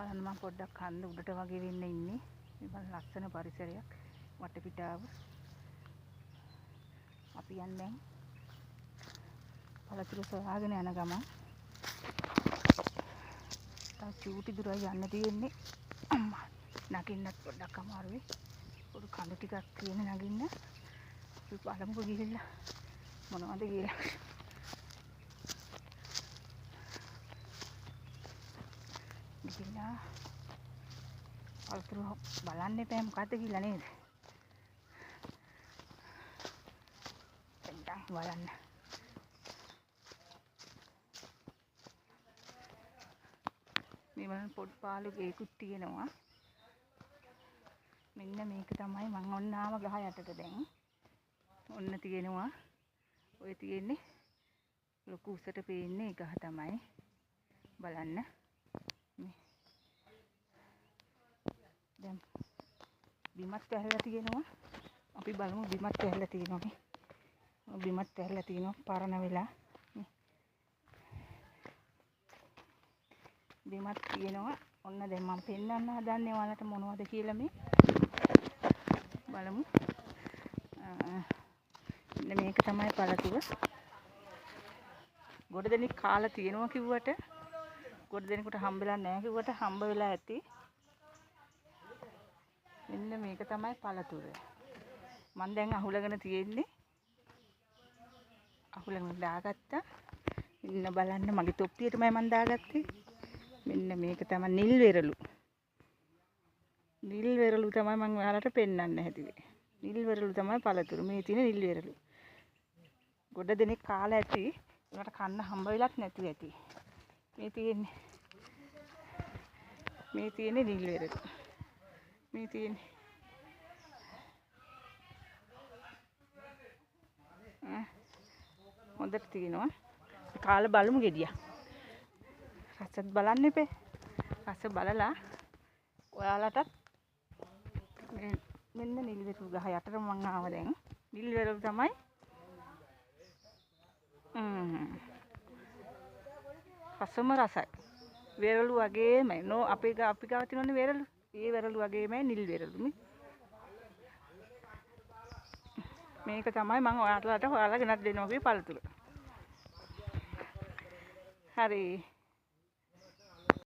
බලන්න මම පොඩ්ඩක් කන්ද උඩට වගේ වෙන්න ඉන්නේ. මේ බලන්න ලස්සන පරිසරයක් වටපිටාව. අපි යන්නේ පළතුරු සොයාගෙන යන ගමන්. තව චූටි දුරයි යන්න තියෙන්නේ. අම්මා නගින්නත් පොඩ්ඩක් අමාරුයි. පොඩි කඳු ටිකක් තියෙන නගින්න. අපි බලමුකෝ ගිහිල්ලා මොනවද කියලා. ගිහිල්ලා පළතුරු බලන්න එපා මොකද්ද කියලා නේද? දැන් බලන්න. මේ වල පොඩ් පාළු ගේකුත් තියෙනවා. මෙන්න මේක තමයි මම ඔන්න ආව ගහ යටට දැන්. ඔන්න තියෙනවා. ඔය තියෙන්නේ ලොකු උසට පේන්නේ ගහ තමයි. බලන්න. මේ දැන් බිමත් වැහලා තියෙනවා. අපි බලමු බිමත් වැහලා තියෙනවා මේ. බිමත් වැහලා තියෙනවා පරණ වෙලා. බිමත් තියෙනවා. ඔන්න දැන් මම පෙන්වන්න හදන්නේ ඔයාලට මොනවද කියලා මේ. බලමු. මේක තමයි පළතුර. ගොඩ දෙනෙක් කාලා තියෙනවා කිව්වට ගොඩ දෙනෙකුට හම්බෙලා නැහැ කිව්වට හම්බ වෙලා ඇති. මෙන්න මේක තමයි පළතුර. මම දැන් අහුලගෙන තියෙන්නේ. අහුලගෙන දාගත්තා. ඉන්න බලන්න මගේ තොප්පිය තමයි මම දාගත්තේ. මෙන්න මේක තමයි නිල් වෙරළු. නිල් වෙරළු තමයි මම ඔයාලට පෙන්වන්න හැදුවේ. නිල් වෙරළු තමයි පළතුරු. මේ තියෙන නිල් වෙරළු. ගොඩ දෙනෙක් කාලා ඇති. ඒකට කන්න හම්බ වෙලත් නැති ඇති. මේ තියෙන්නේ නිල් වෙරළු. මේ තියෙන්නේ හොඳට තියෙනවා. කාලා බලමු ගෙඩියක්. රසත් බලන්න එපේ. රස බලලා ඔයාලටත් මෙන්න නිල් වෙරළු ගහ යටට මං ආව දැන්. නිල් වෙරළු තමයි. රසම රසයි. වෙරළු වගේම නෝ අපි ගාව තියෙනනේ වෙරළු. ඒ වෙරළු වගේම නිල් වෙරළු. මේක තමයි මම ඔයාලට හොයාලා ගෙනත් දෙනවා මේ පළතුර. හරි.